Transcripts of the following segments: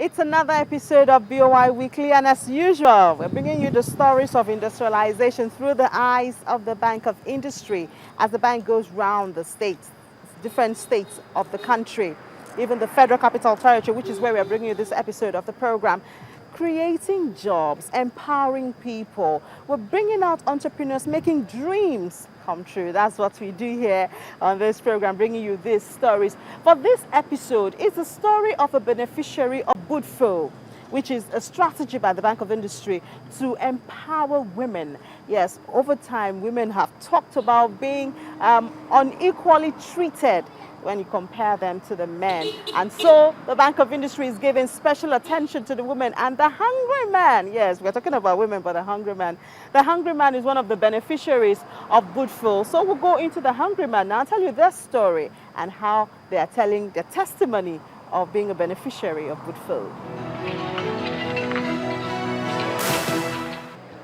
It's another episode of BOI Weekly, and as usual, we're bringing you the stories of industrialization through the eyes of the Bank of Industry as the bank goes round the states, different states of the country, even the Federal Capital Territory, which is where we're bringing you this episode of the program. Creating jobs, empowering people. We're bringing out entrepreneurs, making dreams come true. That's what we do here on this program, bringing you these stories. For this episode, it's a story of a beneficiary of Budfo, which is a strategy by the Bank of Industry to empower women. Yes, over time, women have talked about being unequally treated when you compare them to the men. And so the Bank of Industry is giving special attention to the women and the hungry man. Yes, we're talking about women, but the hungry man. The hungry man is one of the beneficiaries of Budful. So we'll go into the hungry man now and tell you their story and how they are telling their testimony of being a beneficiary of Budful.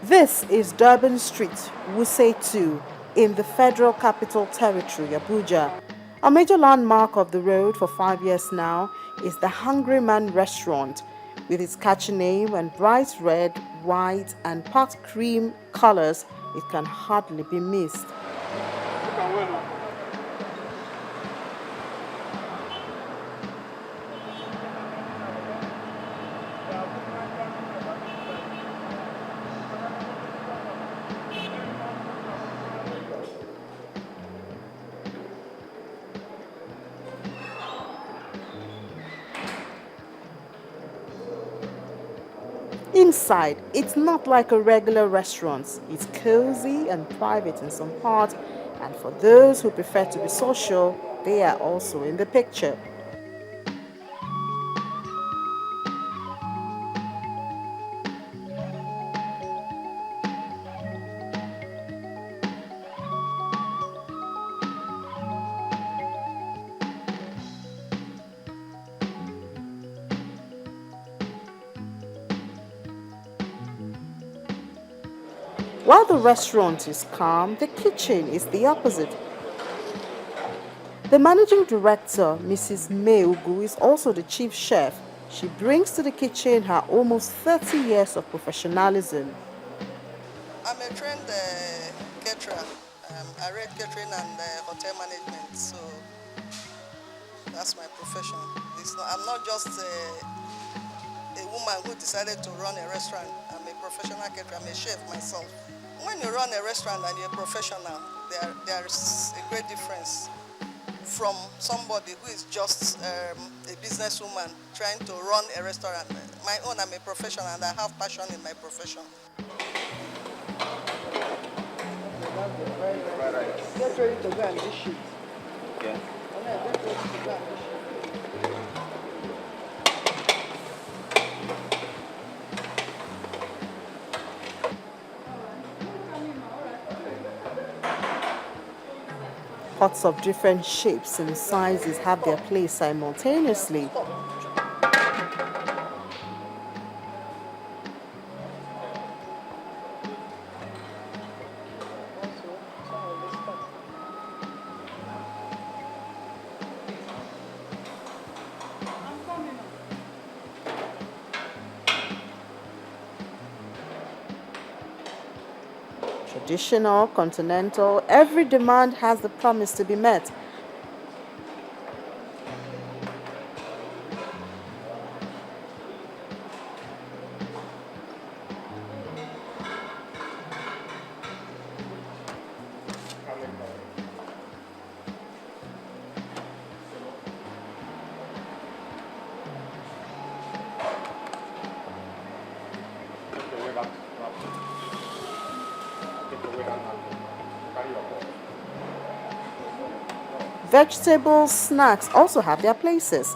This is Durban Street, Wuse 2, in the Federal Capital Territory, Abuja. A major landmark of the road for 5 years now is the Hungry Man restaurant, with its catchy name and bright red, white, and pot cream colors. It can hardly be missed. Inside, it's not like a regular restaurant. It's cozy and private in some parts, and for those who prefer to be social, they are also in the picture. While the restaurant is calm, the kitchen is the opposite. The managing director, Mrs. May Ugu, is also the chief chef. She brings to the kitchen her almost 30 years of professionalism. I'm a trained caterer. I read catering and hotel management, so that's my profession. I'm not just a woman who decided to run a restaurant. I'm a professional caterer. I'm a chef myself. When you run a restaurant and you're a professional, there's a great difference from somebody who is just a businesswoman trying to run a restaurant. My own, I'm a professional and I have passion in my profession. Get ready to go and dish it. Okay. Get ready to go and dish it. Pots of different shapes and sizes have their place simultaneously. Traditional, continental, every demand has the promise to be met. Vegetables, snacks also have their places.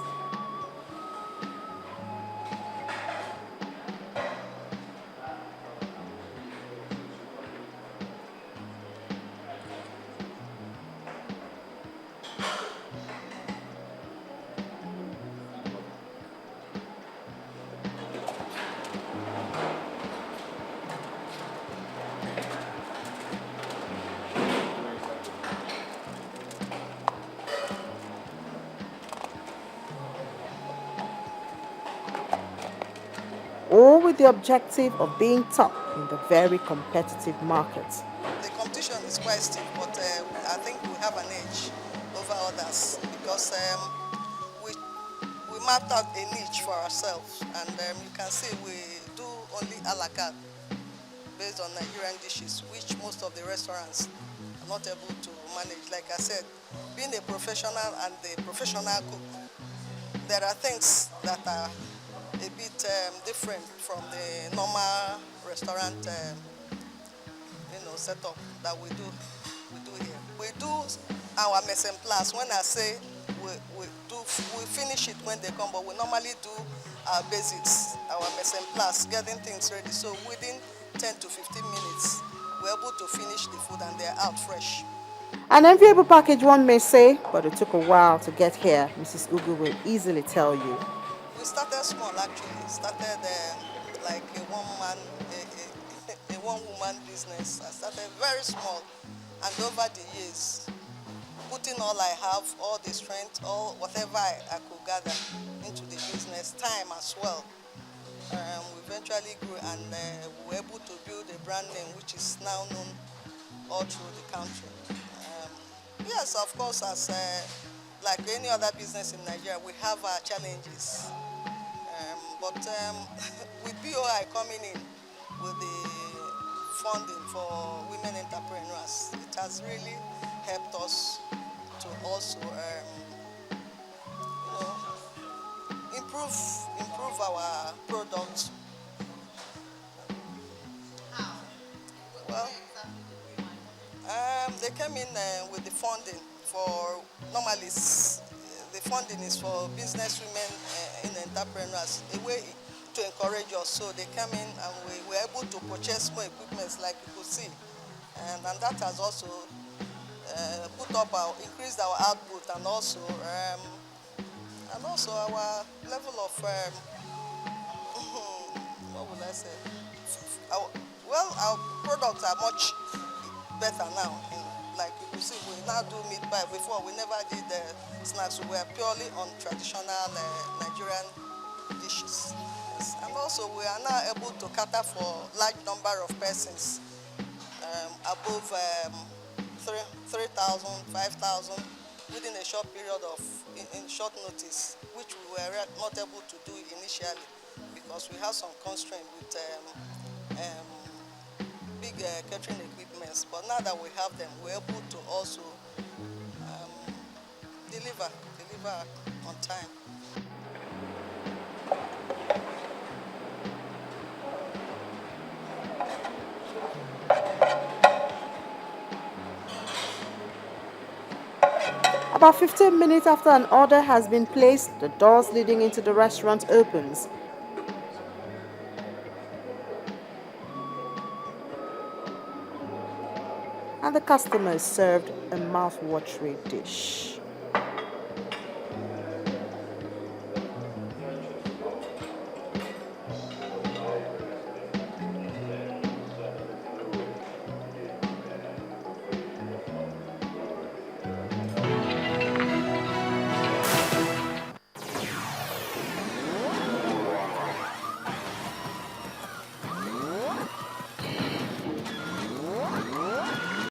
all with the objective of being top in the very competitive market. The competition is quite stiff, but I think we have an edge over others because we mapped out a niche for ourselves, and you can see we do only a la carte based on Nigerian dishes, which most of the restaurants are not able to manage. Like I said, being a professional and a professional cook, there are things that are a bit different from the normal restaurant setup that we do here. We do our mise en place. When I say we finish it when they come, but we normally do our basics, our mise en place, getting things ready. So within 10 to 15 minutes, we're able to finish the food and they're out fresh. An enviable package, one may say, but it took a while to get here, Mrs. Ugu will easily tell you. We started small actually. Started like a one-woman business. I started very small, and over the years, putting all I have, all the strength, all whatever I could gather into the business, time as well. We eventually grew and we were able to build a brand name which is now known all through the country. Yes, of course, as like any other business in Nigeria, we have our challenges. But with BOI coming in with the funding for women entrepreneurs, it has really helped us to also improve our product. Well, they came in with the funding for normally the funding is for business women in entrepreneurs, a way to encourage us. So they came in and we were able to purchase more equipment like you could see, and that has also increased our output and also our level of what would I say? Our products are much better now. Like you can see, we now do meat pie. Before we never did snacks. We were purely on traditional Nigerian dishes. Yes. And also we are now able to cater for large number of persons, above 3,000, 5,000 within a short period of in short notice, which we were not able to do initially because we have some constraint with big catering equipments. But now that we have them, we're able to also deliver on time. About 15 minutes after an order has been placed, the doors leading into the restaurant opens. And the customer is served a mouth-watering dish.